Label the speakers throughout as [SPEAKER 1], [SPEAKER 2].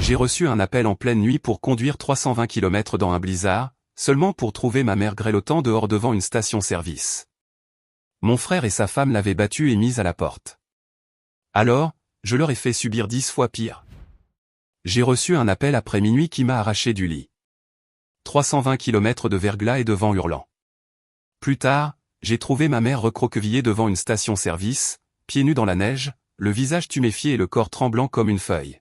[SPEAKER 1] J'ai reçu un appel en pleine nuit pour conduire 320 km dans un blizzard, seulement pour trouver ma mère grelottant dehors devant une station-service. Mon frère et sa femme l'avaient battue et mise à la porte. Alors, je leur ai fait subir 10 fois pire. J'ai reçu un appel après minuit qui m'a arraché du lit. 320 km de verglas et de vent hurlant. Plus tard, j'ai trouvé ma mère recroquevillée devant une station-service, pieds nus dans la neige, le visage tuméfié et le corps tremblant comme une feuille.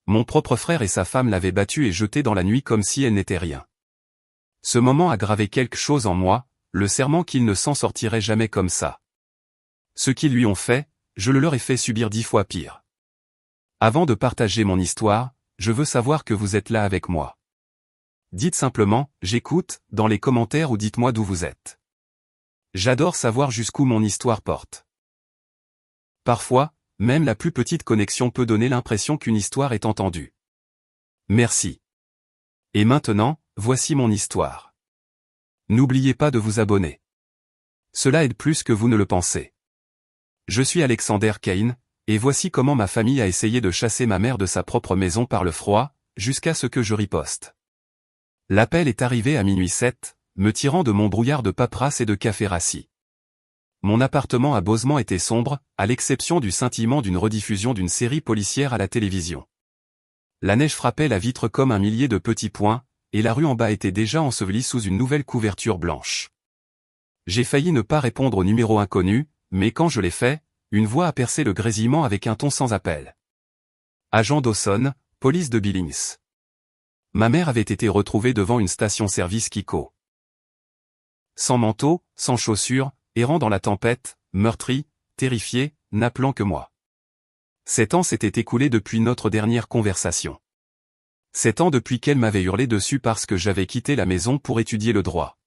[SPEAKER 1] Mon propre frère et sa femme l'avaient battue et jetée dans la nuit comme si elle n'était rien. Ce moment a gravé quelque chose en moi, le serment qu'ils ne s'en sortiraient jamais comme ça. Ce qu'ils lui ont fait, je le leur ai fait subir 10 fois pire. Avant de partager mon histoire, je veux savoir que vous êtes là avec moi. Dites simplement « j'écoute » dans les commentaires ou dites-moi d'où vous êtes. J'adore savoir jusqu'où mon histoire porte. Parfois, même la plus petite connexion peut donner l'impression qu'une histoire est entendue. Merci. Et maintenant, voici mon histoire. N'oubliez pas de vous abonner. Cela aide plus que vous ne le pensez. Je suis Alexander Kane, et voici comment ma famille a essayé de chasser ma mère de sa propre maison par le froid, jusqu'à ce que je riposte. L'appel est arrivé à minuit 7, me tirant de mon brouillard de paperasse et de café rassis. Mon appartement à Bosemont était sombre, à l'exception du scintillement d'une rediffusion d'une série policière à la télévision. La neige frappait la vitre comme un millier de petits points, et la rue en bas était déjà ensevelie sous une nouvelle couverture blanche. J'ai failli ne pas répondre au numéro inconnu, mais quand je l'ai fait, une voix a percé le grésillement avec un ton sans appel. Agent Dawson, police de Billings. Ma mère avait été retrouvée devant une station-service Kiko. Sans manteau, sans chaussures, errant dans la tempête, meurtrie, terrifiée, n'appelant que moi. 7 ans s'étaient écoulés depuis notre dernière conversation. 7 ans depuis qu'elle m'avait hurlé dessus parce que j'avais quitté la maison pour étudier le droit.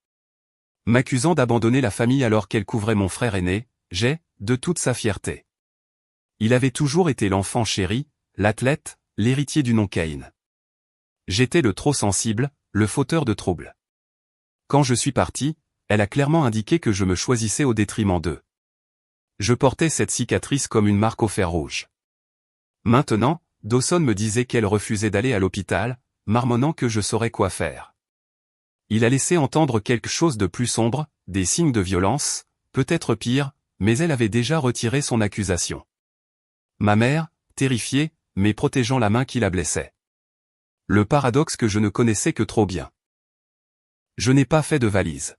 [SPEAKER 1] M'accusant d'abandonner la famille alors qu'elle couvrait mon frère aîné, de toute sa fierté. Il avait toujours été l'enfant chéri, l'athlète, l'héritier du nom Kane. J'étais le trop sensible, le fauteur de troubles. Quand je suis parti, elle a clairement indiqué que je me choisissais au détriment d'eux. Je portais cette cicatrice comme une marque au fer rouge. Maintenant, Dawson me disait qu'elle refusait d'aller à l'hôpital, marmonnant que je saurais quoi faire. Il a laissé entendre quelque chose de plus sombre, des signes de violence, peut-être pire, mais elle avait déjà retiré son accusation. Ma mère, terrifiée, mais protégeant la main qui la blessait. Le paradoxe que je ne connaissais que trop bien. Je n'ai pas fait de valise.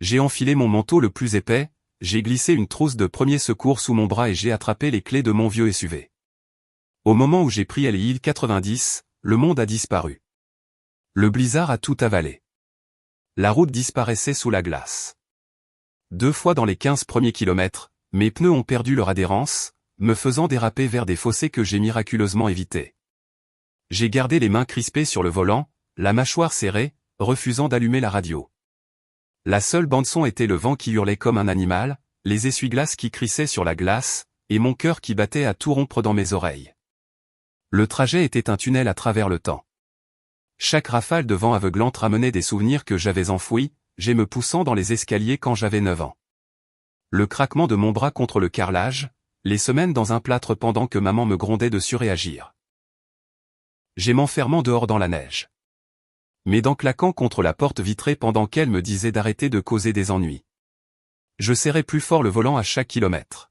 [SPEAKER 1] J'ai enfilé mon manteau le plus épais, j'ai glissé une trousse de premier secours sous mon bras et j'ai attrapé les clés de mon vieux SUV. Au moment où j'ai pris l'île 90, le monde a disparu. Le blizzard a tout avalé. La route disparaissait sous la glace. 2 fois dans les 15 premiers kilomètres, mes pneus ont perdu leur adhérence, me faisant déraper vers des fossés que j'ai miraculeusement évités. J'ai gardé les mains crispées sur le volant, la mâchoire serrée, refusant d'allumer la radio. La seule bande-son était le vent qui hurlait comme un animal, les essuie-glaces qui crissaient sur la glace, et mon cœur qui battait à tout rompre dans mes oreilles. Le trajet était un tunnel à travers le temps. Chaque rafale de vent aveuglante ramenait des souvenirs que j'avais enfouis, j'ai me poussant dans les escaliers quand j'avais 9 ans. Le craquement de mon bras contre le carrelage, les semaines dans un plâtre pendant que maman me grondait de surréagir. J'ai m'enfermant dehors dans la neige. Mes dents claquant contre la porte vitrée pendant qu'elle me disait d'arrêter de causer des ennuis. Je serrais plus fort le volant à chaque kilomètre.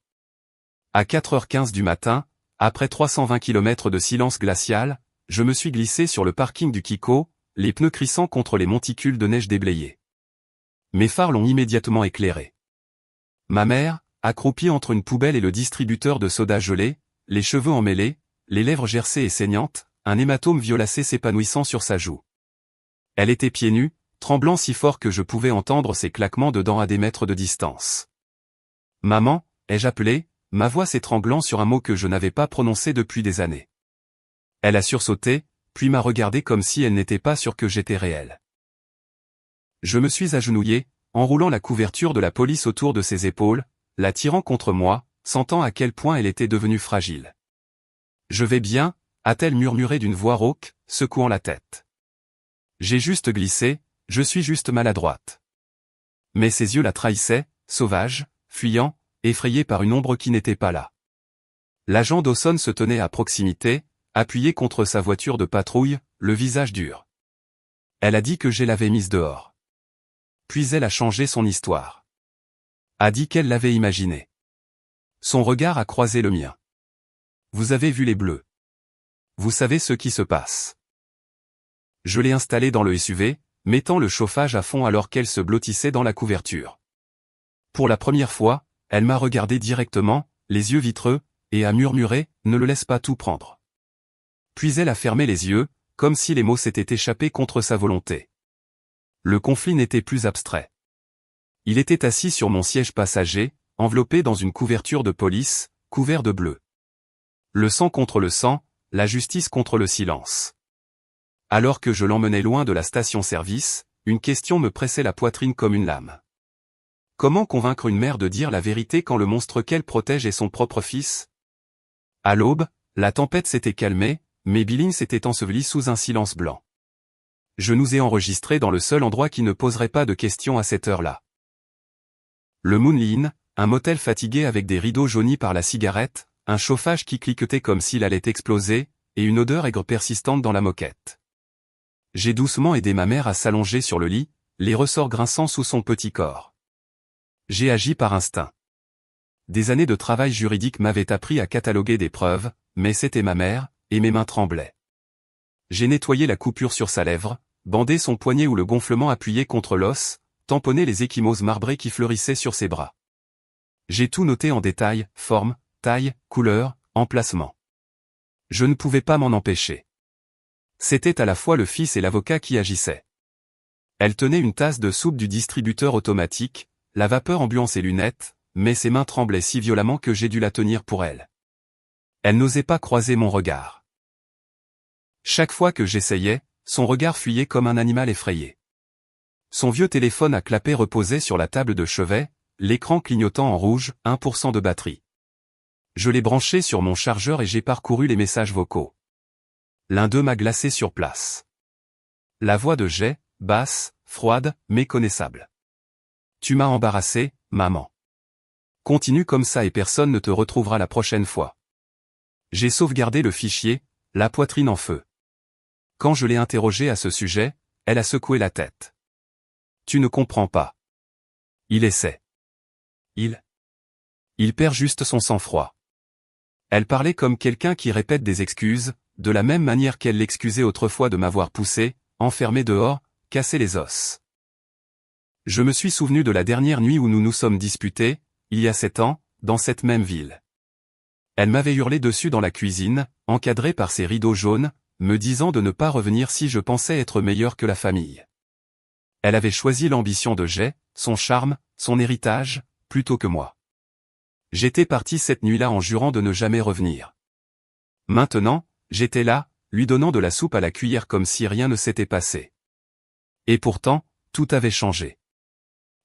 [SPEAKER 1] À 4h15 du matin, après 320 km de silence glacial, je me suis glissé sur le parking du Kiko, les pneus crissant contre les monticules de neige déblayés. Mes phares l'ont immédiatement éclairé. Ma mère, accroupie entre une poubelle et le distributeur de soda gelé, les cheveux emmêlés, les lèvres gercées et saignantes, un hématome violacé s'épanouissant sur sa joue. Elle était pieds nus, tremblant si fort que je pouvais entendre ses claquements de dents à des mètres de distance. « Maman » ai-je appelé, ma voix s'étranglant sur un mot que je n'avais pas prononcé depuis des années. Elle a sursauté, puis m'a regardé comme si elle n'était pas sûre que j'étais réel. Je me suis agenouillé, enroulant la couverture de la police autour de ses épaules, la tirant contre moi, sentant à quel point elle était devenue fragile. « Je vais bien » a-t-elle murmuré d'une voix rauque, secouant la tête. J'ai juste glissé, je suis juste maladroite. Mais ses yeux la trahissaient, sauvages, fuyants, effrayés par une ombre qui n'était pas là. L'agent Dawson se tenait à proximité, appuyée contre sa voiture de patrouille, le visage dur. Elle a dit que je l'avais mise dehors. Puis elle a changé son histoire. A dit qu'elle l'avait imaginé. Son regard a croisé le mien. Vous avez vu les bleus. Vous savez ce qui se passe. Je l'ai installée dans le SUV, mettant le chauffage à fond alors qu'elle se blottissait dans la couverture. Pour la première fois, elle m'a regardé directement, les yeux vitreux, et a murmuré « Ne le laisse pas tout prendre ». Puis elle a fermé les yeux, comme si les mots s'étaient échappés contre sa volonté. Le conflit n'était plus abstrait. Il était assis sur mon siège passager, enveloppé dans une couverture de police, couvert de bleu. Le sang contre le sang, la justice contre le silence. Alors que je l'emmenais loin de la station-service, une question me pressait la poitrine comme une lame. Comment convaincre une mère de dire la vérité quand le monstre qu'elle protège est son propre fils? À l'aube, la tempête s'était calmée, mais Billings s'était enseveli sous un silence blanc. Je nous ai enregistrés dans le seul endroit qui ne poserait pas de questions à cette heure-là. Le Moonlie Inn, un motel fatigué avec des rideaux jaunis par la cigarette, un chauffage qui cliquetait comme s'il allait exploser, et une odeur aigre persistante dans la moquette. J'ai doucement aidé ma mère à s'allonger sur le lit, les ressorts grinçant sous son petit corps. J'ai agi par instinct. Des années de travail juridique m'avaient appris à cataloguer des preuves, mais c'était ma mère, et mes mains tremblaient. J'ai nettoyé la coupure sur sa lèvre, bandé son poignet où le gonflement appuyait contre l'os, tamponné les ecchymoses marbrées qui fleurissaient sur ses bras. J'ai tout noté en détail, forme, taille, couleur, emplacement. Je ne pouvais pas m'en empêcher. C'était à la fois le fils et l'avocat qui agissaient. Elle tenait une tasse de soupe du distributeur automatique, la vapeur embuant ses lunettes, mais ses mains tremblaient si violemment que j'ai dû la tenir pour elle. Elle n'osait pas croiser mon regard. Chaque fois que j'essayais, son regard fuyait comme un animal effrayé. Son vieux téléphone à clapet reposait sur la table de chevet, l'écran clignotant en rouge, 1% de batterie. Je l'ai branché sur mon chargeur et j'ai parcouru les messages vocaux. L'un d'eux m'a glacé sur place. La voix de Jay, basse, froide, méconnaissable. Tu m'as embarrassé, maman. Continue comme ça et personne ne te retrouvera la prochaine fois. J'ai sauvegardé le fichier, la poitrine en feu. Quand je l'ai interrogée à ce sujet, elle a secoué la tête. Tu ne comprends pas. Il essaie. Il perd juste son sang-froid. Elle parlait comme quelqu'un qui répète des excuses, de la même manière qu'elle l'excusait autrefois de m'avoir poussé, enfermé dehors, cassé les os. Je me suis souvenu de la dernière nuit où nous nous sommes disputés, il y a 7 ans, dans cette même ville. Elle m'avait hurlé dessus dans la cuisine, encadrée par ses rideaux jaunes, me disant de ne pas revenir si je pensais être meilleur que la famille. Elle avait choisi l'ambition de Jay, son charme, son héritage, plutôt que moi. J'étais parti cette nuit-là en jurant de ne jamais revenir. Maintenant, j'étais là, lui donnant de la soupe à la cuillère comme si rien ne s'était passé. Et pourtant, tout avait changé.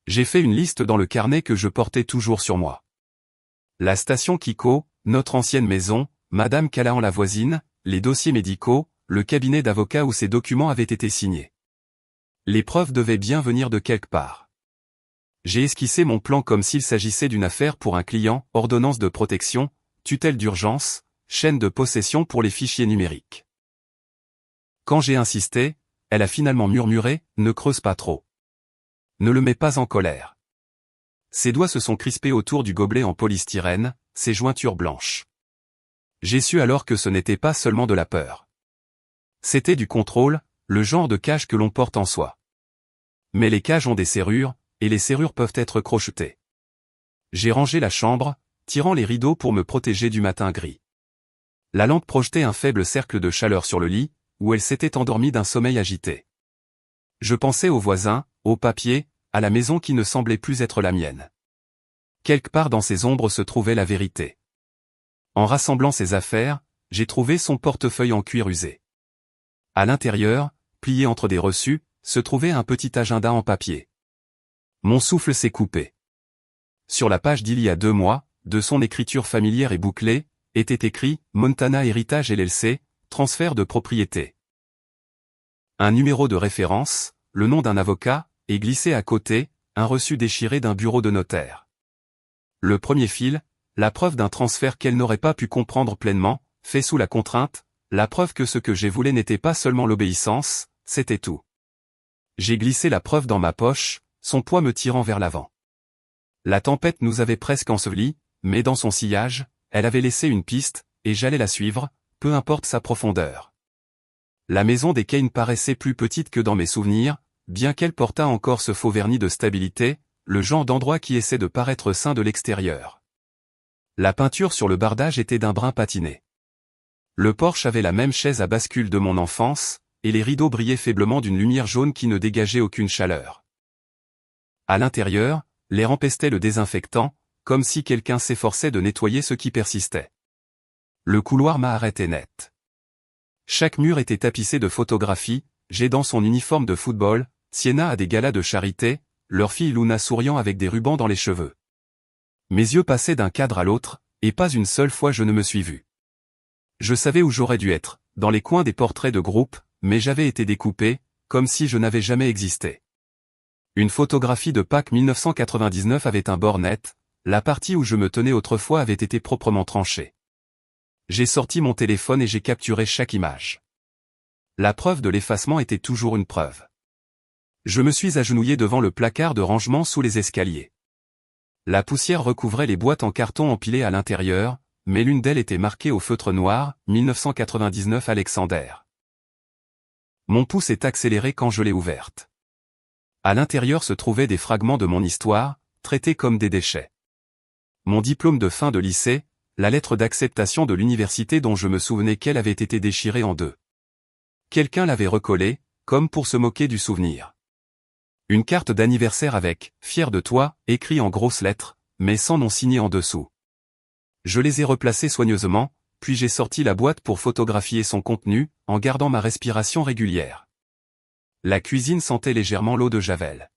[SPEAKER 1] J'ai fait une liste dans le carnet que je portais toujours sur moi. La station Kiko, notre ancienne maison, Madame Callahan la voisine, les dossiers médicaux, le cabinet d'avocat où ces documents avaient été signés. Les preuves devaient bien venir de quelque part. J'ai esquissé mon plan comme s'il s'agissait d'une affaire pour un client, ordonnance de protection, tutelle d'urgence, chaîne de possession pour les fichiers numériques. Quand j'ai insisté, elle a finalement murmuré, ne creuse pas trop. Ne le mets pas en colère. Ses doigts se sont crispés autour du gobelet en polystyrène, ses jointures blanches. J'ai su alors que ce n'était pas seulement de la peur. C'était du contrôle, le genre de cage que l'on porte en soi. Mais les cages ont des serrures, et les serrures peuvent être crochetées. J'ai rangé la chambre, tirant les rideaux pour me protéger du matin gris. La lampe projetait un faible cercle de chaleur sur le lit, où elle s'était endormie d'un sommeil agité. Je pensais aux voisins, aux papiers, à la maison qui ne semblait plus être la mienne. Quelque part dans ces ombres se trouvait la vérité. En rassemblant ses affaires, j'ai trouvé son portefeuille en cuir usé. À l'intérieur, plié entre des reçus, se trouvait un petit agenda en papier. Mon souffle s'est coupé. Sur la page d'il y a 2 mois, de son écriture familière et bouclée, était écrit « Montana Héritage LLC, transfert de propriété ». Un numéro de référence, le nom d'un avocat, et glissé à côté, un reçu déchiré d'un bureau de notaire. Le premier fil, la preuve d'un transfert qu'elle n'aurait pas pu comprendre pleinement, fait sous la contrainte, La preuve que ce que j'ai voulu n'était pas seulement l'obéissance, c'était tout. J'ai glissé la preuve dans ma poche, son poids me tirant vers l'avant. La tempête nous avait presque ensevelis, mais dans son sillage, elle avait laissé une piste, et j'allais la suivre, peu importe sa profondeur. La maison des Kane paraissait plus petite que dans mes souvenirs, bien qu'elle portât encore ce faux vernis de stabilité, le genre d'endroit qui essaie de paraître sain de l'extérieur. La peinture sur le bardage était d'un brun patiné. Le porche avait la même chaise à bascule de mon enfance, et les rideaux brillaient faiblement d'une lumière jaune qui ne dégageait aucune chaleur. À l'intérieur, l'air empestait le désinfectant, comme si quelqu'un s'efforçait de nettoyer ce qui persistait. Le couloir m'a arrêté net. Chaque mur était tapissé de photographies, j'ai dans son uniforme de football, Sienna à des galas de charité, leur fille Luna souriant avec des rubans dans les cheveux. Mes yeux passaient d'un cadre à l'autre, et pas une seule fois je ne me suis vu. Je savais où j'aurais dû être, dans les coins des portraits de groupe, mais j'avais été découpé, comme si je n'avais jamais existé. Une photographie de Pâques 1999 avait un bord net, la partie où je me tenais autrefois avait été proprement tranchée. J'ai sorti mon téléphone et j'ai capturé chaque image. La preuve de l'effacement était toujours une preuve. Je me suis agenouillé devant le placard de rangement sous les escaliers. La poussière recouvrait les boîtes en carton empilées à l'intérieur, mais l'une d'elles était marquée au feutre noir, 1999 Alexander. Mon pouce est accéléré quand je l'ai ouverte. À l'intérieur se trouvaient des fragments de mon histoire, traités comme des déchets. Mon diplôme de fin de lycée, la lettre d'acceptation de l'université dont je me souvenais qu'elle avait été déchirée en deux. Quelqu'un l'avait recollée, comme pour se moquer du souvenir. Une carte d'anniversaire avec « Fier de toi » écrit en grosses lettres, mais sans nom signé en dessous. Je les ai replacées soigneusement, puis j'ai sorti la boîte pour photographier son contenu, en gardant ma respiration régulière. La cuisine sentait légèrement l'eau de Javel.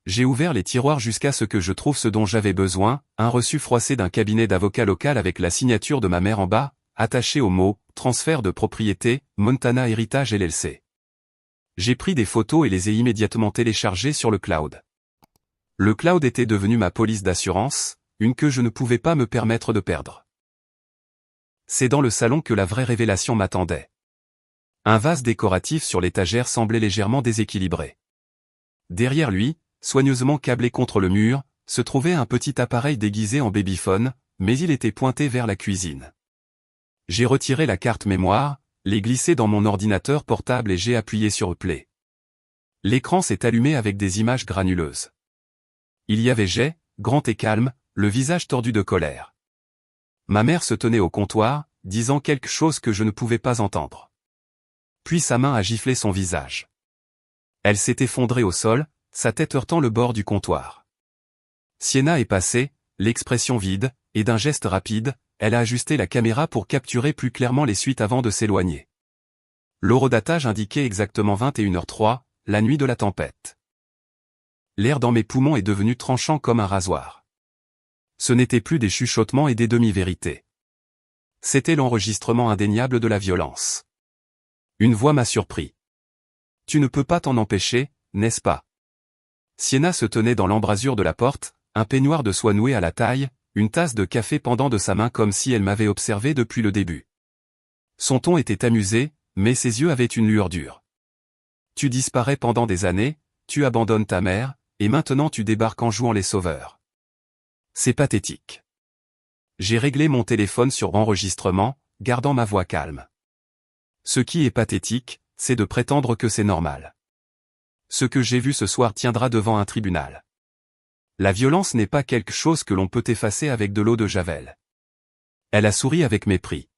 [SPEAKER 1] J'ai ouvert les tiroirs jusqu'à ce que je trouve ce dont j'avais besoin, un reçu froissé d'un cabinet d'avocat local avec la signature de ma mère en bas, attaché au mot « Transfert de propriété, Montana Héritage LLC ». J'ai pris des photos et les ai immédiatement téléchargées sur le cloud. Le cloud était devenu ma police d'assurance, une que je ne pouvais pas me permettre de perdre. C'est dans le salon que la vraie révélation m'attendait. Un vase décoratif sur l'étagère semblait légèrement déséquilibré. Derrière lui, soigneusement câblé contre le mur, se trouvait un petit appareil déguisé en babyphone, mais il était pointé vers la cuisine. J'ai retiré la carte mémoire, l'ai glissée dans mon ordinateur portable et j'ai appuyé sur Play. L'écran s'est allumé avec des images granuleuses. Il y avait Jay, grand et calme, le visage tordu de colère. Ma mère se tenait au comptoir, disant quelque chose que je ne pouvais pas entendre. Puis sa main a giflé son visage. Elle s'est effondrée au sol, sa tête heurtant le bord du comptoir. Sienna est passée, l'expression vide, et d'un geste rapide, elle a ajusté la caméra pour capturer plus clairement les suites avant de s'éloigner. L'horodatage indiquait exactement 21h03, la nuit de la tempête. L'air dans mes poumons est devenu tranchant comme un rasoir. Ce n'était plus des chuchotements et des demi-vérités. C'était l'enregistrement indéniable de la violence. Une voix m'a surpris. Tu ne peux pas t'en empêcher, n'est-ce pas? Sienna se tenait dans l'embrasure de la porte, un peignoir de soie noué à la taille, une tasse de café pendant de sa main comme si elle m'avait observé depuis le début. Son ton était amusé, mais ses yeux avaient une lueur dure. Tu disparais pendant des années, tu abandonnes ta mère, et maintenant tu débarques en jouant les sauveurs. C'est pathétique. J'ai réglé mon téléphone sur enregistrement, gardant ma voix calme. Ce qui est pathétique, c'est de prétendre que c'est normal. Ce que j'ai vu ce soir tiendra devant un tribunal. La violence n'est pas quelque chose que l'on peut effacer avec de l'eau de Javel. Elle a souri avec mépris.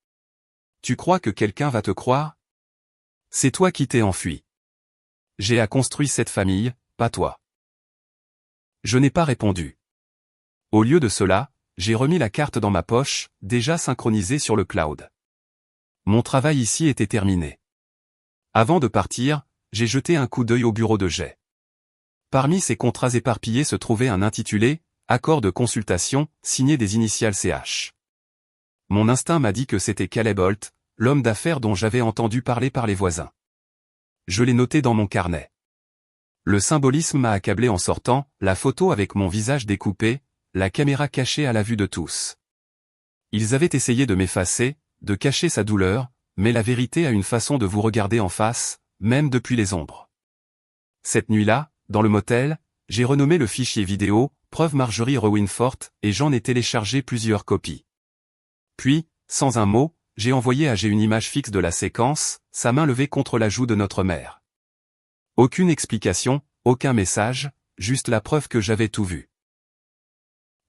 [SPEAKER 1] Tu crois que quelqu'un va te croire? C'est toi qui t'es enfui. J'ai construit cette famille, pas toi. Je n'ai pas répondu. Au lieu de cela, j'ai remis la carte dans ma poche, déjà synchronisée sur le cloud. Mon travail ici était terminé. Avant de partir, j'ai jeté un coup d'œil au bureau de Jay. Parmi ces contrats éparpillés se trouvait un intitulé « Accord de consultation » signé des initiales CH. Mon instinct m'a dit que c'était Caleb Holt, l'homme d'affaires dont j'avais entendu parler par les voisins. Je l'ai noté dans mon carnet. Le symbolisme m'a accablé en sortant, la photo avec mon visage découpé, la caméra cachée à la vue de tous. Ils avaient essayé de m'effacer, de cacher sa douleur, mais la vérité a une façon de vous regarder en face, même depuis les ombres. Cette nuit-là, dans le motel, j'ai renommé le fichier vidéo « Preuve Marjorie Rowinfort » et j'en ai téléchargé plusieurs copies. Puis, sans un mot, j'ai envoyé à G une image fixe de la séquence, sa main levée contre la joue de notre mère. Aucune explication, aucun message, juste la preuve que j'avais tout vu.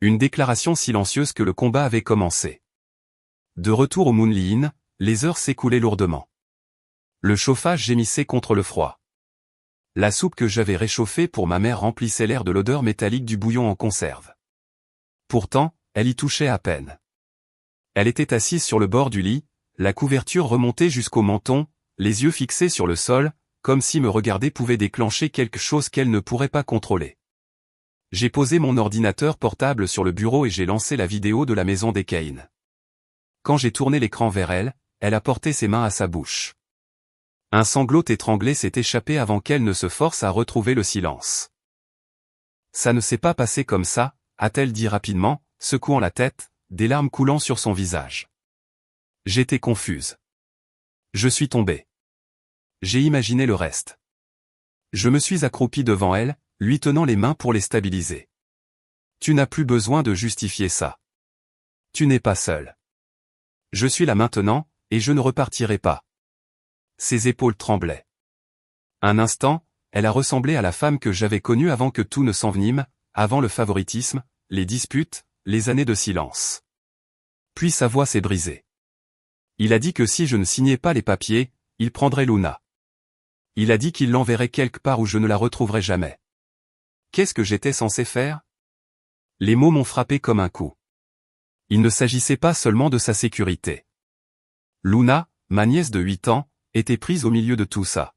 [SPEAKER 1] Une déclaration silencieuse que le combat avait commencé. De retour au Moonlie Inn, les heures s'écoulaient lourdement. Le chauffage gémissait contre le froid. La soupe que j'avais réchauffée pour ma mère remplissait l'air de l'odeur métallique du bouillon en conserve. Pourtant, elle y touchait à peine. Elle était assise sur le bord du lit, la couverture remontée jusqu'au menton, les yeux fixés sur le sol, comme si me regarder pouvait déclencher quelque chose qu'elle ne pourrait pas contrôler. J'ai posé mon ordinateur portable sur le bureau et j'ai lancé la vidéo de la maison des Kane. Quand j'ai tourné l'écran vers elle, elle a porté ses mains à sa bouche. Un sanglot étranglé s'est échappé avant qu'elle ne se force à retrouver le silence. Ça ne s'est pas passé comme ça, a-t-elle dit rapidement, secouant la tête, des larmes coulant sur son visage. J'étais confuse. Je suis tombée. J'ai imaginé le reste. Je me suis accroupi devant elle, lui tenant les mains pour les stabiliser. Tu n'as plus besoin de justifier ça. Tu n'es pas seul. Je suis là maintenant, et je ne repartirai pas. Ses épaules tremblaient. Un instant, elle a ressemblé à la femme que j'avais connue avant que tout ne s'envenime, avant le favoritisme, les disputes, les années de silence. Puis sa voix s'est brisée. Il a dit que si je ne signais pas les papiers, il prendrait Luna. Il a dit qu'il l'enverrait quelque part où je ne la retrouverais jamais. Qu'est-ce que j'étais censé faire? Les mots m'ont frappé comme un coup. Il ne s'agissait pas seulement de sa sécurité. Luna, ma nièce de 8 ans, était prise au milieu de tout ça.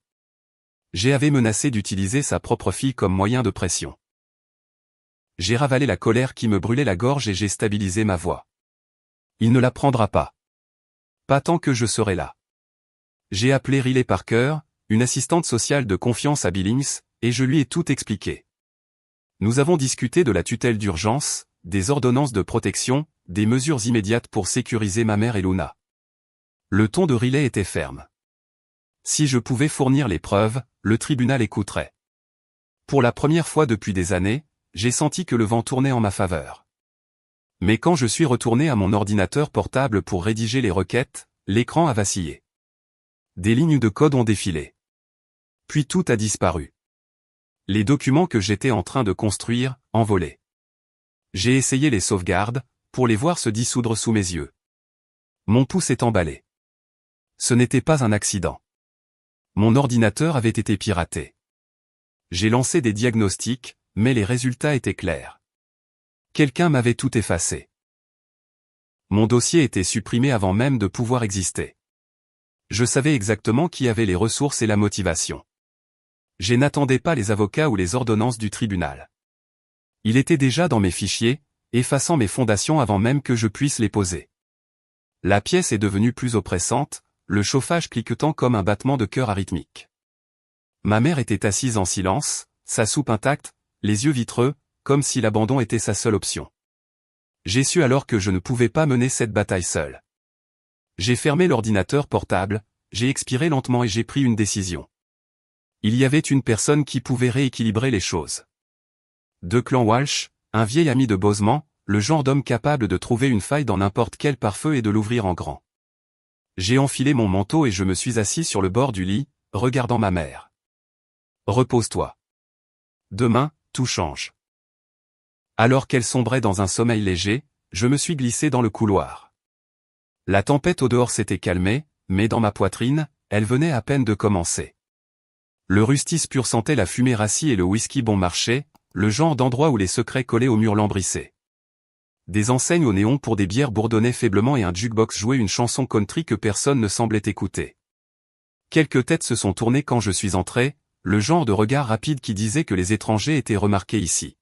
[SPEAKER 1] J'ai avait menacé d'utiliser sa propre fille comme moyen de pression. J'ai ravalé la colère qui me brûlait la gorge et j'ai stabilisé ma voix. Il ne la prendra pas. Pas tant que je serai là. J'ai appelé Riley Parker, une assistante sociale de confiance à Billings, et je lui ai tout expliqué. Nous avons discuté de la tutelle d'urgence, des ordonnances de protection, des mesures immédiates pour sécuriser ma mère et Luna. Le ton de Riley était ferme. Si je pouvais fournir les preuves, le tribunal écouterait. Pour la première fois depuis des années, j'ai senti que le vent tournait en ma faveur. Mais quand je suis retourné à mon ordinateur portable pour rédiger les requêtes, l'écran a vacillé. Des lignes de code ont défilé. Puis tout a disparu. Les documents que j'étais en train de construire, envolés. J'ai essayé les sauvegardes, pour les voir se dissoudre sous mes yeux. Mon pouce est emballé. Ce n'était pas un accident. Mon ordinateur avait été piraté. J'ai lancé des diagnostics, mais les résultats étaient clairs. Quelqu'un m'avait tout effacé. Mon dossier était supprimé avant même de pouvoir exister. Je savais exactement qui avait les ressources et la motivation. Je n'attendais pas les avocats ou les ordonnances du tribunal. Il était déjà dans mes fichiers, effaçant mes fondations avant même que je puisse les poser. La pièce est devenue plus oppressante, le chauffage cliquetant comme un battement de cœur arythmique. Ma mère était assise en silence, sa soupe intacte, les yeux vitreux, comme si l'abandon était sa seule option. J'ai su alors que je ne pouvais pas mener cette bataille seule. J'ai fermé l'ordinateur portable, j'ai expiré lentement et j'ai pris une décision. Il y avait une personne qui pouvait rééquilibrer les choses. Declan Walsh, un vieil ami de Bozeman, le genre d'homme capable de trouver une faille dans n'importe quel pare-feu et de l'ouvrir en grand. J'ai enfilé mon manteau et je me suis assis sur le bord du lit, regardant ma mère. Repose-toi. Demain, tout change. Alors qu'elle sombrait dans un sommeil léger, je me suis glissé dans le couloir. La tempête au dehors s'était calmée, mais dans ma poitrine, elle venait à peine de commencer. Le rustis pur sentait la fumée rassie et le whisky bon marché, le genre d'endroit où les secrets collaient au mur lambrissé. Des enseignes au néon pour des bières bourdonnaient faiblement et un jukebox jouait une chanson country que personne ne semblait écouter. Quelques têtes se sont tournées quand je suis entré, le genre de regard rapide qui disait que les étrangers étaient remarqués ici.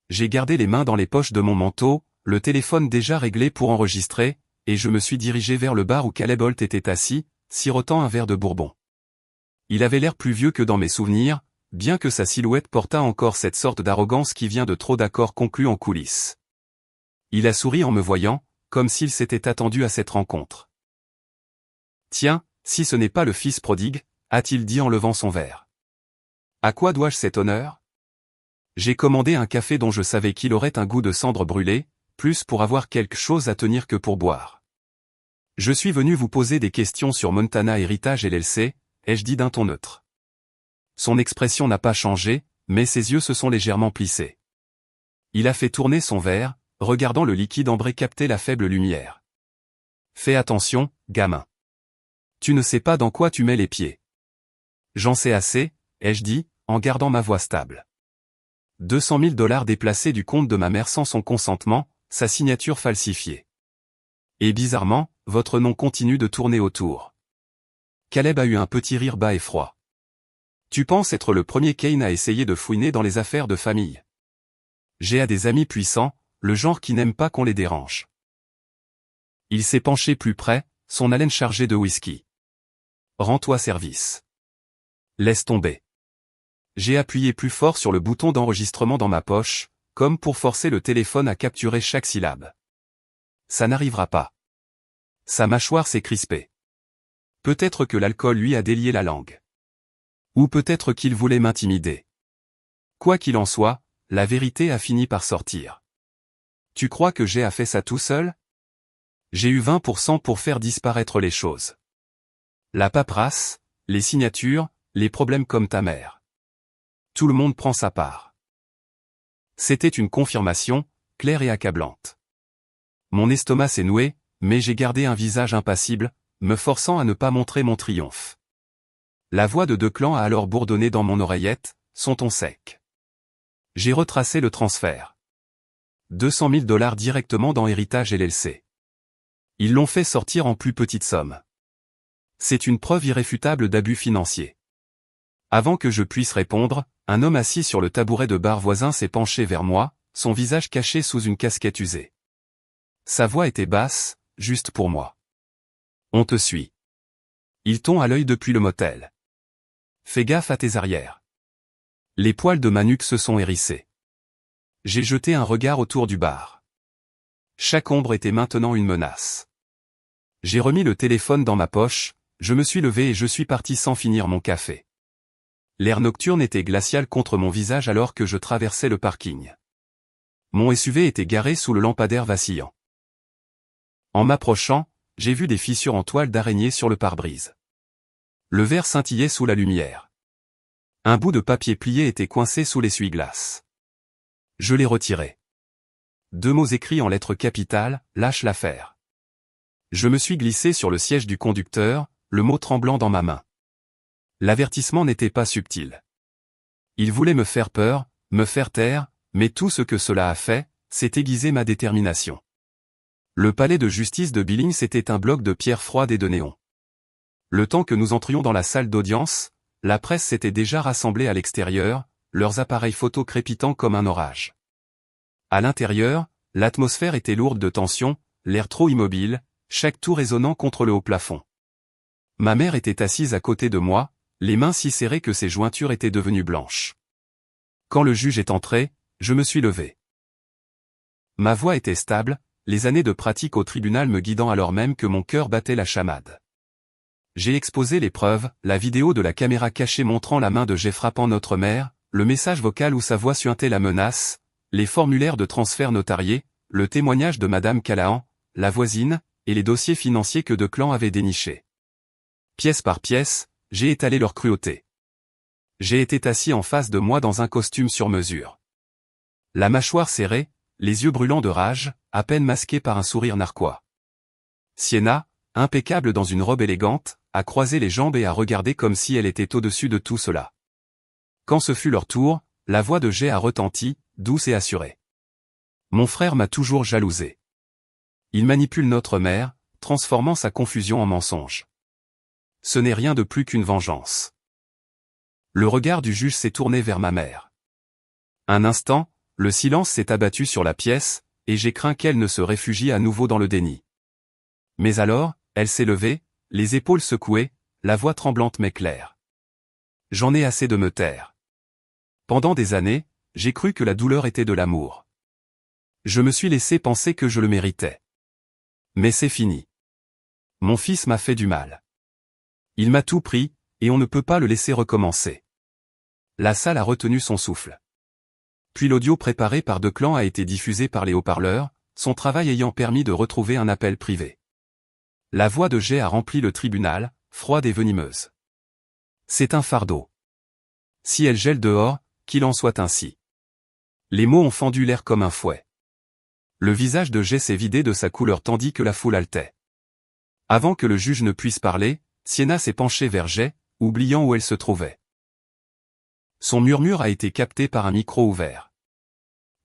[SPEAKER 1] J'ai gardé les mains dans les poches de mon manteau, le téléphone déjà réglé pour enregistrer, et je me suis dirigé vers le bar où Caleb Holt était assis, sirotant un verre de bourbon. Il avait l'air plus vieux que dans mes souvenirs, bien que sa silhouette portât encore cette sorte d'arrogance qui vient de trop d'accords conclus en coulisses. Il a souri en me voyant, comme s'il s'était attendu à cette rencontre. Tiens, si ce n'est pas le fils prodigue, a-t-il dit en levant son verre. À quoi dois-je cet honneur? J'ai commandé un café dont je savais qu'il aurait un goût de cendre brûlée, plus pour avoir quelque chose à tenir que pour boire. Je suis venu vous poser des questions sur Montana Heritage LLC, ai-je dit d'un ton neutre. Son expression n'a pas changé, mais ses yeux se sont légèrement plissés. Il a fait tourner son verre, regardant le liquide ambré capter la faible lumière. Fais attention, gamin. Tu ne sais pas dans quoi tu mets les pieds. J'en sais assez, ai-je dit, en gardant ma voix stable. 200 000 $ déplacés du compte de ma mère sans son consentement, sa signature falsifiée. Et bizarrement, votre nom continue de tourner autour. Caleb a eu un petit rire bas et froid. Tu penses être le premier Kane à essayer de fouiner dans les affaires de famille. J'ai des amis puissants, le genre qui n'aiment pas qu'on les dérange. Il s'est penché plus près, son haleine chargée de whisky. Rends-toi service. Laisse tomber. J'ai appuyé plus fort sur le bouton d'enregistrement dans ma poche, comme pour forcer le téléphone à capturer chaque syllabe. Ça n'arrivera pas. Sa mâchoire s'est crispée. Peut-être que l'alcool lui a délié la langue. Ou peut-être qu'il voulait m'intimider. Quoi qu'il en soit, la vérité a fini par sortir. Tu crois que j'ai fait ça tout seul? J'ai eu 20% pour faire disparaître les choses. La paperasse, les signatures, les problèmes comme ta mère. Tout le monde prend sa part. C'était une confirmation, claire et accablante. Mon estomac s'est noué, mais j'ai gardé un visage impassible, me forçant à ne pas montrer mon triomphe. La voix de Declan a alors bourdonné dans mon oreillette, son ton sec. J'ai retracé le transfert. 200 000 $ directement dans Heritage LLC. Ils l'ont fait sortir en plus petite somme. C'est une preuve irréfutable d'abus financier. Avant que je puisse répondre, un homme assis sur le tabouret de bar voisin s'est penché vers moi, son visage caché sous une casquette usée. Sa voix était basse, juste pour moi. On te suit. Ils t'ont à l'œil depuis le motel. Fais gaffe à tes arrières. Les poils de ma nuque se sont hérissés. J'ai jeté un regard autour du bar. Chaque ombre était maintenant une menace. J'ai remis le téléphone dans ma poche, je me suis levé et je suis parti sans finir mon café. L'air nocturne était glacial contre mon visage alors que je traversais le parking. Mon SUV était garé sous le lampadaire vacillant. En m'approchant, j'ai vu des fissures en toile d'araignée sur le pare-brise. Le verre scintillait sous la lumière. Un bout de papier plié était coincé sous l'essuie-glace. Je l'ai retiré. 2 mots écrits en lettres capitales, lâche l'affaire. Je me suis glissé sur le siège du conducteur, le mot tremblant dans ma main. L'avertissement n'était pas subtil. Il voulait me faire peur, me faire taire, mais tout ce que cela a fait, c'est aiguiser ma détermination. Le palais de justice de Billings était un bloc de pierre froide et de néon. Le temps que nous entrions dans la salle d'audience, la presse s'était déjà rassemblée à l'extérieur, leurs appareils photo crépitant comme un orage. À l'intérieur, l'atmosphère était lourde de tension, l'air trop immobile, chaque tour résonnant contre le haut plafond. Ma mère était assise à côté de moi, les mains si serrées que ses jointures étaient devenues blanches. Quand le juge est entré, je me suis levé. Ma voix était stable, les années de pratique au tribunal me guidant alors même que mon cœur battait la chamade. J'ai exposé les preuves, la vidéo de la caméra cachée montrant la main de Jay frappant notre mère, le message vocal où sa voix suintait la menace, les formulaires de transfert notariés, le témoignage de Madame Callahan, la voisine, et les dossiers financiers que Declan avait dénichés. Pièce par pièce, j'ai étalé leur cruauté. J'ai été assis en face de moi dans un costume sur mesure. La mâchoire serrée, les yeux brûlants de rage, à peine masqués par un sourire narquois. Sienna, impeccable dans une robe élégante, a croisé les jambes et a regardé comme si elle était au-dessus de tout cela. Quand ce fut leur tour, la voix de Jay a retenti, douce et assurée. Mon frère m'a toujours jalousé. Il manipule notre mère, transformant sa confusion en mensonge. Ce n'est rien de plus qu'une vengeance. Le regard du juge s'est tourné vers ma mère. Un instant, le silence s'est abattu sur la pièce, et j'ai craint qu'elle ne se réfugie à nouveau dans le déni. Mais alors, elle s'est levée, les épaules secouées, la voix tremblante mais claire. J'en ai assez de me taire. Pendant des années, j'ai cru que la douleur était de l'amour. Je me suis laissé penser que je le méritais. Mais c'est fini. Mon fils m'a fait du mal. Il m'a tout pris, et on ne peut pas le laisser recommencer. La salle a retenu son souffle. Puis l'audio préparé par Declan a été diffusé par les haut-parleurs, son travail ayant permis de retrouver un appel privé. La voix de Jay a rempli le tribunal, froide et venimeuse. C'est un fardeau. Si elle gèle dehors, qu'il en soit ainsi. Les mots ont fendu l'air comme un fouet. Le visage de Jay s'est vidé de sa couleur tandis que la foule haletait. Avant que le juge ne puisse parler, Sienna s'est penchée vers Jay, oubliant où elle se trouvait. Son murmure a été capté par un micro ouvert.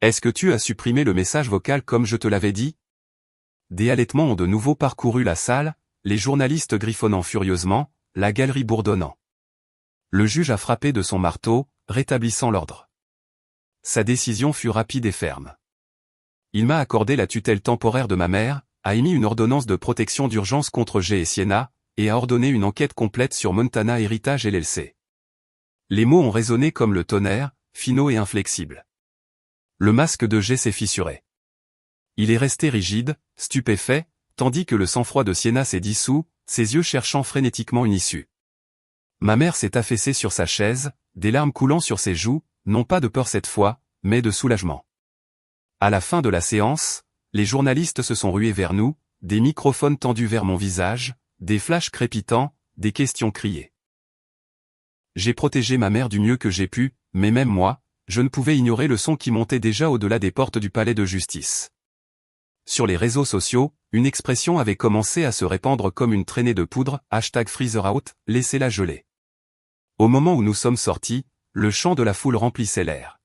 [SPEAKER 1] Est-ce que tu as supprimé le message vocal comme je te l'avais dit? Des halètements ont de nouveau parcouru la salle, les journalistes griffonnant furieusement, la galerie bourdonnant. Le juge a frappé de son marteau, rétablissant l'ordre. Sa décision fut rapide et ferme. Il m'a accordé la tutelle temporaire de ma mère, a émis une ordonnance de protection d'urgence contre Jay et Sienna, et a ordonné une enquête complète sur Montana Heritage LLC. Les mots ont résonné comme le tonnerre, finaux et inflexibles. Le masque de Jay s'est fissuré. Il est resté rigide, stupéfait, tandis que le sang-froid de Sienna s'est dissous, ses yeux cherchant frénétiquement une issue. Ma mère s'est affaissée sur sa chaise, des larmes coulant sur ses joues, non pas de peur cette fois, mais de soulagement. À la fin de la séance, les journalistes se sont rués vers nous, des microphones tendus vers mon visage, des flashs crépitants, des questions criées. J'ai protégé ma mère du mieux que j'ai pu, mais même moi, je ne pouvais ignorer le son qui montait déjà au-delà des portes du palais de justice. Sur les réseaux sociaux, une expression avait commencé à se répandre comme une traînée de poudre, #FreezerOut, laissez-la geler. Au moment où nous sommes sortis, le chant de la foule remplissait l'air.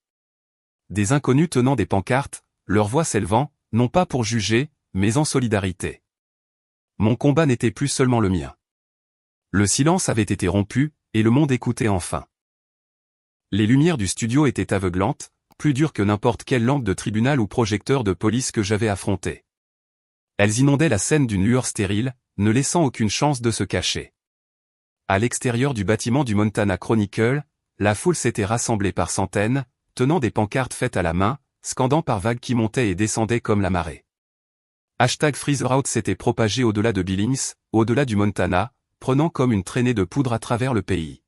[SPEAKER 1] Des inconnus tenant des pancartes, leur voix s'élevant, non pas pour juger, mais en solidarité. Mon combat n'était plus seulement le mien. Le silence avait été rompu, et le monde écoutait enfin. Les lumières du studio étaient aveuglantes, plus dures que n'importe quelle lampe de tribunal ou projecteur de police que j'avais affronté. Elles inondaient la scène d'une lueur stérile, ne laissant aucune chance de se cacher. À l'extérieur du bâtiment du Montana Chronicle, la foule s'était rassemblée par centaines, tenant des pancartes faites à la main, scandant par vagues qui montaient et descendaient comme la marée. #FreezerOut s'était propagé au-delà de Billings, au-delà du Montana, prenant comme une traînée de poudre à travers le pays.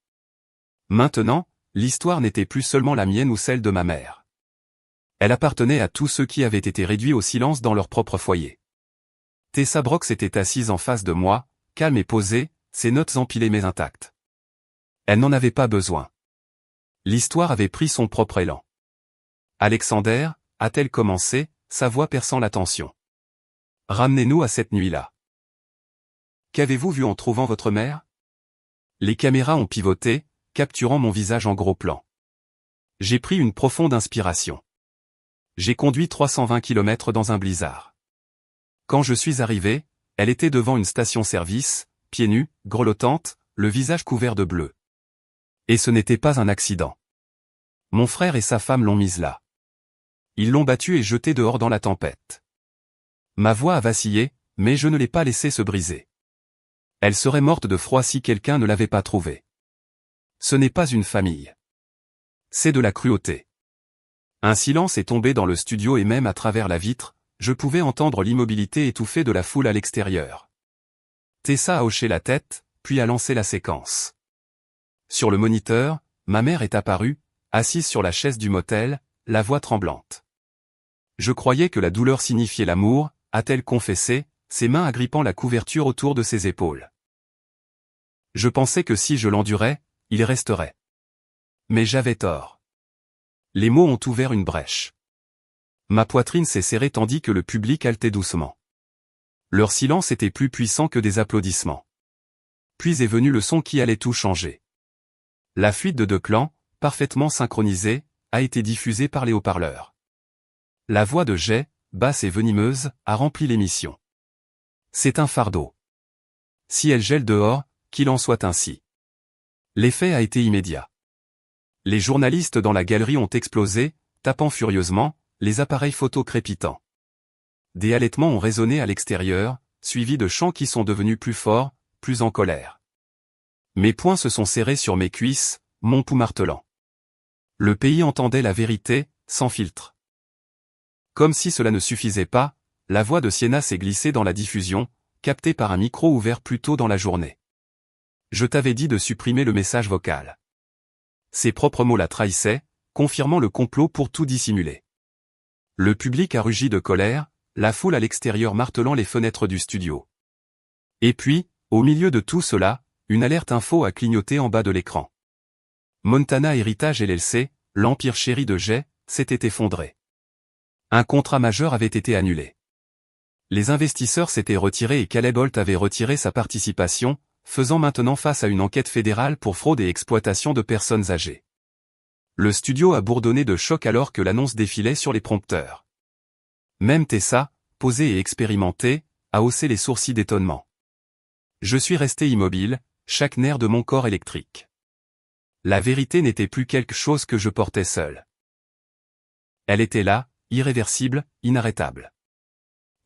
[SPEAKER 1] Maintenant, l'histoire n'était plus seulement la mienne ou celle de ma mère. Elle appartenait à tous ceux qui avaient été réduits au silence dans leur propre foyer. Tessa Brooks était assise en face de moi, calme et posée, ses notes empilées mais intactes. Elle n'en avait pas besoin. L'histoire avait pris son propre élan. Alexander, a-t-elle commencé, sa voix perçant la tension. Ramenez-nous à cette nuit-là. Qu'avez-vous vu en trouvant votre mère? Les caméras ont pivoté, capturant mon visage en gros plan. J'ai pris une profonde inspiration. J'ai conduit 320 km dans un blizzard. Quand je suis arrivé, elle était devant une station-service, pieds nus, grelottante, le visage couvert de bleu. Et ce n'était pas un accident. Mon frère et sa femme l'ont mise là. Ils l'ont battue et jetée dehors dans la tempête. Ma voix a vacillé, mais je ne l'ai pas laissée se briser. Elle serait morte de froid si quelqu'un ne l'avait pas trouvée. Ce n'est pas une famille. C'est de la cruauté. Un silence est tombé dans le studio et même à travers la vitre, je pouvais entendre l'immobilité étouffée de la foule à l'extérieur. Tessa a hoché la tête, puis a lancé la séquence. Sur le moniteur, ma mère est apparue, assise sur la chaise du motel, la voix tremblante. Je croyais que la douleur signifiait l'amour, a-t-elle confessé, ses mains agrippant la couverture autour de ses épaules. Je pensais que si je l'endurais, il resterait. Mais j'avais tort. Les mots ont ouvert une brèche. Ma poitrine s'est serrée tandis que le public haletait doucement. Leur silence était plus puissant que des applaudissements. Puis est venu le son qui allait tout changer. La fuite de Declan, parfaitement synchronisée, a été diffusée par les haut-parleurs. La voix de Jay, basse et venimeuse, a rempli l'émission. C'est un fardeau. Si elle gèle dehors, qu'il en soit ainsi. L'effet a été immédiat. Les journalistes dans la galerie ont explosé, tapant furieusement, les appareils photo crépitants. Des halètements ont résonné à l'extérieur, suivis de chants qui sont devenus plus forts, plus en colère. Mes poings se sont serrés sur mes cuisses, mon pouls martelant. Le pays entendait la vérité, sans filtre. Comme si cela ne suffisait pas, la voix de Sienna s'est glissée dans la diffusion, captée par un micro ouvert plus tôt dans la journée. Je t'avais dit de supprimer le message vocal. Ses propres mots la trahissaient, confirmant le complot pour tout dissimuler. Le public a rugi de colère, la foule à l'extérieur martelant les fenêtres du studio. Et puis, au milieu de tout cela, une alerte info a clignoté en bas de l'écran. Montana Heritage LLC, l'empire chéri de Jay, s'était effondré. Un contrat majeur avait été annulé. Les investisseurs s'étaient retirés et Caleb Holt avait retiré sa participation, faisant maintenant face à une enquête fédérale pour fraude et exploitation de personnes âgées. Le studio a bourdonné de choc alors que l'annonce défilait sur les prompteurs. Même Tessa, posée et expérimentée, a haussé les sourcils d'étonnement. Je suis resté immobile, chaque nerf de mon corps électrique. La vérité n'était plus quelque chose que je portais seul. Elle était là, irréversible, inarrêtable.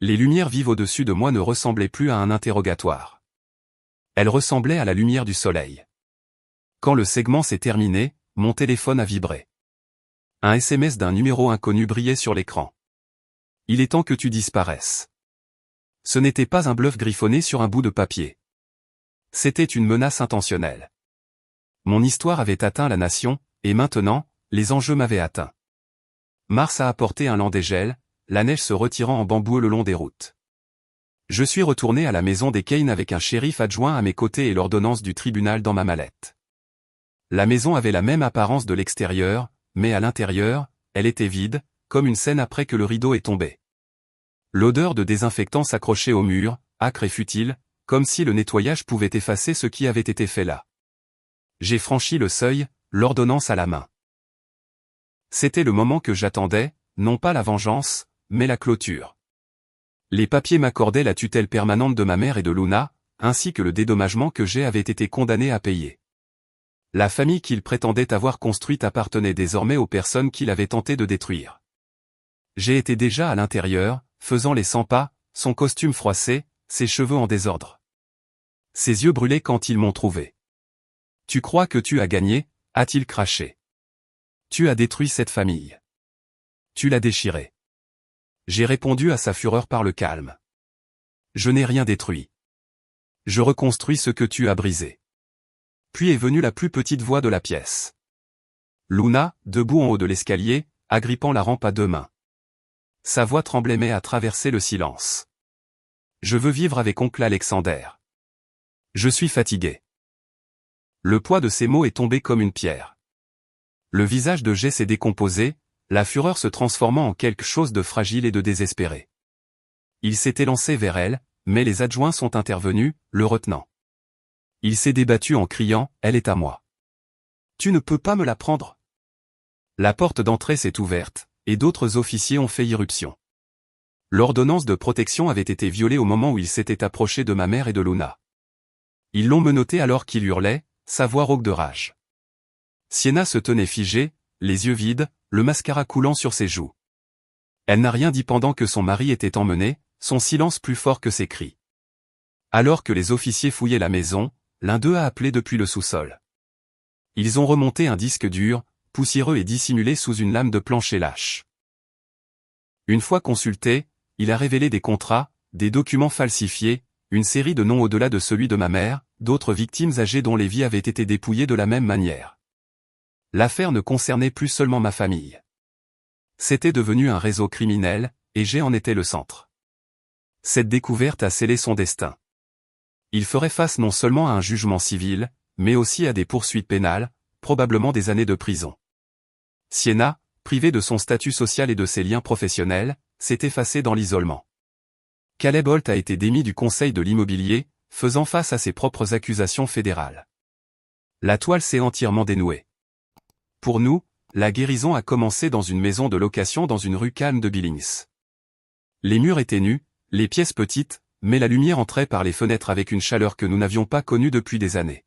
[SPEAKER 1] Les lumières vives au-dessus de moi ne ressemblaient plus à un interrogatoire. Elles ressemblaient à la lumière du soleil. Quand le segment s'est terminé, mon téléphone a vibré. Un SMS d'un numéro inconnu brillait sur l'écran. Il est temps que tu disparaisses. Ce n'était pas un bluff griffonné sur un bout de papier. C'était une menace intentionnelle. Mon histoire avait atteint la nation, et maintenant, les enjeux m'avaient atteint. Mars a apporté un lent dégel, la neige se retirant en bambou le long des routes. Je suis retourné à la maison des Kane avec un shérif adjoint à mes côtés et l'ordonnance du tribunal dans ma mallette. La maison avait la même apparence de l'extérieur, mais à l'intérieur, elle était vide, comme une scène après que le rideau est tombé. L'odeur de désinfectant s'accrochait au mur, âcre et futile, comme si le nettoyage pouvait effacer ce qui avait été fait là. J'ai franchi le seuil, l'ordonnance à la main. C'était le moment que j'attendais, non pas la vengeance, mais la clôture. Les papiers m'accordaient la tutelle permanente de ma mère et de Luna, ainsi que le dédommagement que Jay avait été condamné à payer. La famille qu'il prétendait avoir construite appartenait désormais aux personnes qu'il avait tenté de détruire. Jay était déjà à l'intérieur, faisant les 100 pas, son costume froissé, ses cheveux en désordre. Ses yeux brûlaient quand ils m'ont trouvé. « Tu crois que tu as gagné ?» a-t-il craché. « Tu as détruit cette famille. Tu l'as déchirée. » J'ai répondu à sa fureur par le calme. « Je n'ai rien détruit. Je reconstruis ce que tu as brisé. » Puis est venue la plus petite voix de la pièce. Luna, debout en haut de l'escalier, agrippant la rampe à deux mains. Sa voix tremblait mais a traversé le silence. « Je veux vivre avec oncle Alexander. Je suis fatigué. » Le poids de ces mots est tombé comme une pierre. Le visage de Jay s'est décomposé, la fureur se transformant en quelque chose de fragile et de désespéré. Il s'est élancé vers elle, mais les adjoints sont intervenus, le retenant. Il s'est débattu en criant « Elle est à moi. Tu ne peux pas me la prendre !» La porte d'entrée s'est ouverte, et d'autres officiers ont fait irruption. L'ordonnance de protection avait été violée au moment où il s'était approché de ma mère et de Luna. Ils l'ont menotté alors qu'il hurlait, sa voix rauque de rage. Sienna se tenait figée, les yeux vides, le mascara coulant sur ses joues. Elle n'a rien dit pendant que son mari était emmené, son silence plus fort que ses cris. Alors que les officiers fouillaient la maison, l'un d'eux a appelé depuis le sous-sol. Ils ont remonté un disque dur, poussiéreux et dissimulé sous une lame de plancher lâche. Une fois consulté, il a révélé des contrats, des documents falsifiés, une série de noms au-delà de celui de ma mère, d'autres victimes âgées dont les vies avaient été dépouillées de la même manière. L'affaire ne concernait plus seulement ma famille. C'était devenu un réseau criminel, et Jay en était le centre. Cette découverte a scellé son destin. Il ferait face non seulement à un jugement civil, mais aussi à des poursuites pénales, probablement des années de prison. Sienna, privée de son statut social et de ses liens professionnels, s'est effacée dans l'isolement. Caleb Holt a été démis du conseil de l'immobilier, faisant face à ses propres accusations fédérales. La toile s'est entièrement dénouée. Pour nous, la guérison a commencé dans une maison de location dans une rue calme de Billings. Les murs étaient nus, les pièces petites, mais la lumière entrait par les fenêtres avec une chaleur que nous n'avions pas connue depuis des années.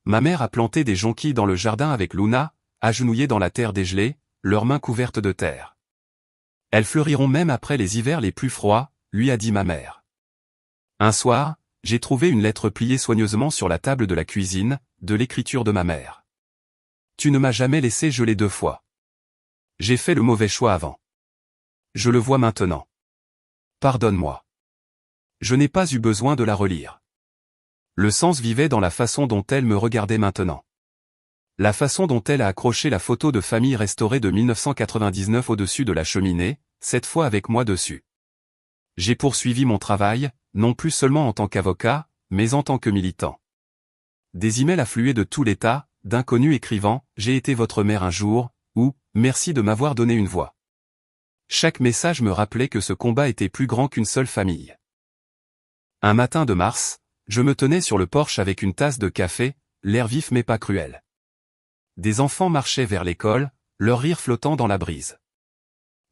[SPEAKER 1] Ma mère a planté des jonquilles dans le jardin avec Luna, agenouillée dans la terre dégelée, leurs mains couvertes de terre. Elles fleuriront même après les hivers les plus froids, lui a dit ma mère. Un soir, j'ai trouvé une lettre pliée soigneusement sur la table de la cuisine, de l'écriture de ma mère. Tu ne m'as jamais laissé geler 2 fois. J'ai fait le mauvais choix avant. Je le vois maintenant. Pardonne-moi. Je n'ai pas eu besoin de la relire. Le sens vivait dans la façon dont elle me regardait maintenant. La façon dont elle a accroché la photo de famille restaurée de 1999 au-dessus de la cheminée, cette fois avec moi dessus. J'ai poursuivi mon travail, non plus seulement en tant qu'avocat, mais en tant que militant. Des emails affluaient de tout l'État, d'inconnus écrivant « J'ai été votre mère un jour » ou « Merci de m'avoir donné une voix ». Chaque message me rappelait que ce combat était plus grand qu'une seule famille. Un matin de mars, je me tenais sur le porche avec une tasse de café, l'air vif mais pas cruel. Des enfants marchaient vers l'école, leur rire flottant dans la brise.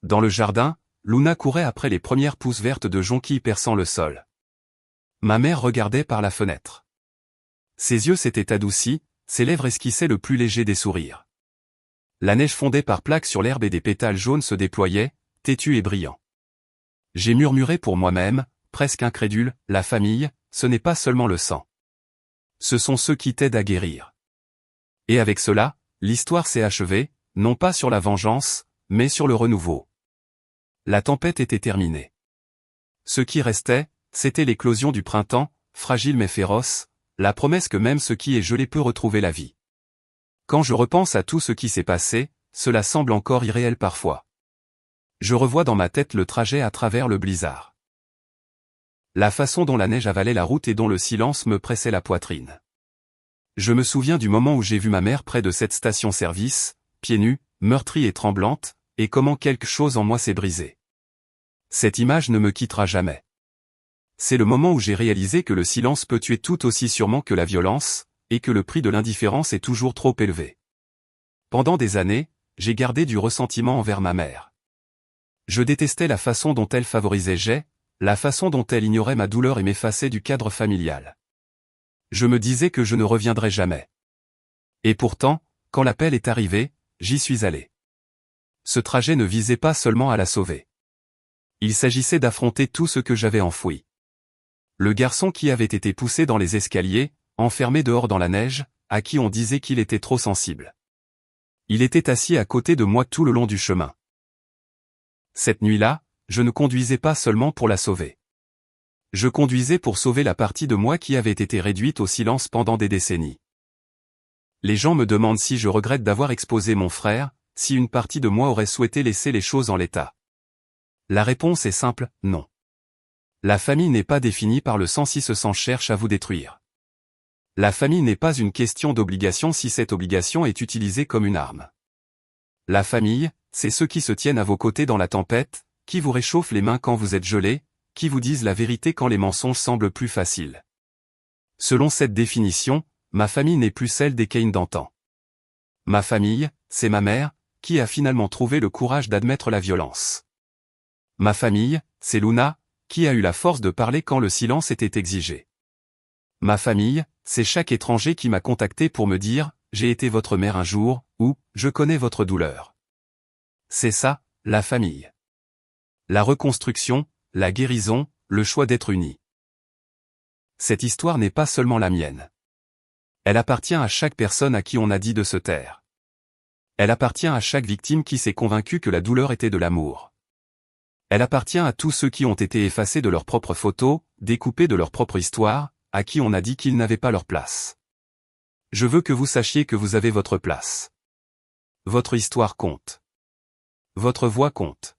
[SPEAKER 1] Dans le jardin, Luna courait après les premières pousses vertes de jonquilles perçant le sol. Ma mère regardait par la fenêtre. Ses yeux s'étaient adoucis, ses lèvres esquissaient le plus léger des sourires. La neige fondait par plaques sur l'herbe et des pétales jaunes se déployaient, têtus et brillants. J'ai murmuré pour moi-même, presque incrédule, la famille, ce n'est pas seulement le sang. Ce sont ceux qui t'aident à guérir. Et avec cela, l'histoire s'est achevée, non pas sur la vengeance, mais sur le renouveau. La tempête était terminée. Ce qui restait, c'était l'éclosion du printemps, fragile mais féroce, la promesse que même ce qui est gelé peut retrouver la vie. Quand je repense à tout ce qui s'est passé, cela semble encore irréel parfois. Je revois dans ma tête le trajet à travers le blizzard. La façon dont la neige avalait la route et dont le silence me pressait la poitrine. Je me souviens du moment où j'ai vu ma mère près de cette station-service, pieds nus, meurtrie et tremblante, et comment quelque chose en moi s'est brisé. Cette image ne me quittera jamais. C'est le moment où j'ai réalisé que le silence peut tuer tout aussi sûrement que la violence, et que le prix de l'indifférence est toujours trop élevé. Pendant des années, j'ai gardé du ressentiment envers ma mère. Je détestais la façon dont elle favorisait la façon dont elle ignorait ma douleur et m'effaçait du cadre familial. Je me disais que je ne reviendrais jamais. Et pourtant, quand l'appel est arrivé, j'y suis allé. Ce trajet ne visait pas seulement à la sauver. Il s'agissait d'affronter tout ce que j'avais enfoui. Le garçon qui avait été poussé dans les escaliers, enfermé dehors dans la neige, à qui on disait qu'il était trop sensible. Il était assis à côté de moi tout le long du chemin. Cette nuit-là, je ne conduisais pas seulement pour la sauver. Je conduisais pour sauver la partie de moi qui avait été réduite au silence pendant des décennies. Les gens me demandent si je regrette d'avoir exposé mon frère, si une partie de moi aurait souhaité laisser les choses en l'état. La réponse est simple, non. La famille n'est pas définie par le sang si ce sang cherche à vous détruire. La famille n'est pas une question d'obligation si cette obligation est utilisée comme une arme. La famille, c'est ceux qui se tiennent à vos côtés dans la tempête, qui vous réchauffent les mains quand vous êtes gelé, qui vous disent la vérité quand les mensonges semblent plus faciles. Selon cette définition, ma famille n'est plus celle des Kane d'antan. Ma famille, c'est ma mère, qui a finalement trouvé le courage d'admettre la violence. Ma famille, c'est Luna, qui a eu la force de parler quand le silence était exigé. Ma famille, c'est chaque étranger qui m'a contacté pour me dire « J'ai été votre mère un jour » ou « Je connais votre douleur ». C'est ça, la famille. La reconstruction, la guérison, le choix d'être unis. Cette histoire n'est pas seulement la mienne. Elle appartient à chaque personne à qui on a dit de se taire. Elle appartient à chaque victime qui s'est convaincue que la douleur était de l'amour. Elle appartient à tous ceux qui ont été effacés de leurs propres photos, découpés de leur propre histoire, à qui on a dit qu'ils n'avaient pas leur place. Je veux que vous sachiez que vous avez votre place. Votre histoire compte. Votre voix compte.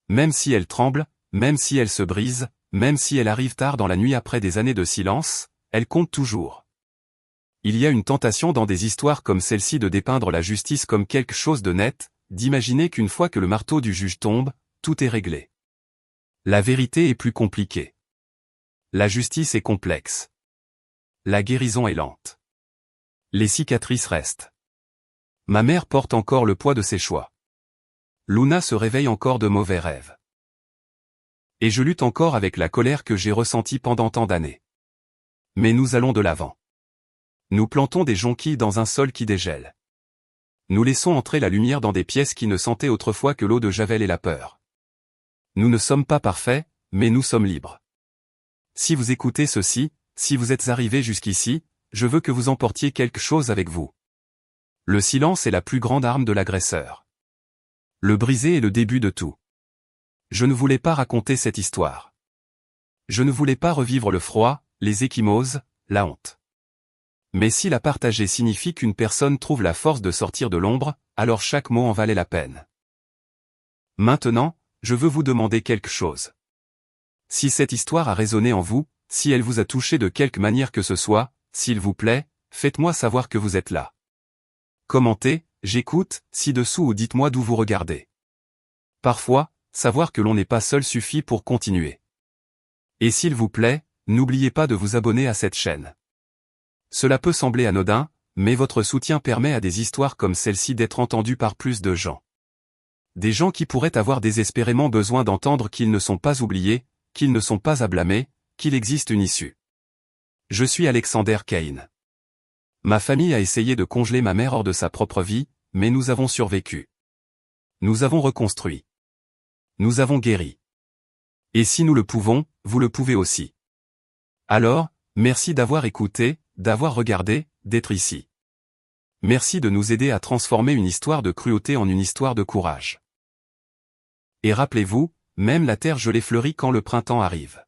[SPEAKER 1] Même si elle tremble, même si elle se brise, même si elle arrive tard dans la nuit après des années de silence, elle compte toujours. Il y a une tentation dans des histoires comme celle-ci de dépeindre la justice comme quelque chose de net, d'imaginer qu'une fois que le marteau du juge tombe, tout est réglé. La vérité est plus compliquée. La justice est complexe. La guérison est lente. Les cicatrices restent. Ma mère porte encore le poids de ses choix. Luna se réveille encore de mauvais rêves. Et je lutte encore avec la colère que j'ai ressentie pendant tant d'années. Mais nous allons de l'avant. Nous plantons des jonquilles dans un sol qui dégèle. Nous laissons entrer la lumière dans des pièces qui ne sentaient autrefois que l'eau de Javel et la peur. Nous ne sommes pas parfaits, mais nous sommes libres. Si vous écoutez ceci, si vous êtes arrivé jusqu'ici, je veux que vous emportiez quelque chose avec vous. Le silence est la plus grande arme de l'agresseur. Le briser est le début de tout. Je ne voulais pas raconter cette histoire. Je ne voulais pas revivre le froid, les ecchymoses, la honte. Mais si la partager signifie qu'une personne trouve la force de sortir de l'ombre, alors chaque mot en valait la peine. Maintenant, je veux vous demander quelque chose. Si cette histoire a résonné en vous, si elle vous a touché de quelque manière que ce soit, s'il vous plaît, faites-moi savoir que vous êtes là. Commentez, j'écoute, ci-dessous ou dites-moi d'où vous regardez. Parfois, savoir que l'on n'est pas seul suffit pour continuer. Et s'il vous plaît, n'oubliez pas de vous abonner à cette chaîne. Cela peut sembler anodin, mais votre soutien permet à des histoires comme celle-ci d'être entendues par plus de gens. Des gens qui pourraient avoir désespérément besoin d'entendre qu'ils ne sont pas oubliés, qu'ils ne sont pas à blâmer, qu'il existe une issue. Je suis Alexander Kane. Ma famille a essayé de congeler ma mère hors de sa propre vie, mais nous avons survécu. Nous avons reconstruit. Nous avons guéri. Et si nous le pouvons, vous le pouvez aussi. Alors, merci d'avoir écouté, d'avoir regardé, d'être ici. Merci de nous aider à transformer une histoire de cruauté en une histoire de courage. Et rappelez-vous, même la terre gelée fleurit quand le printemps arrive.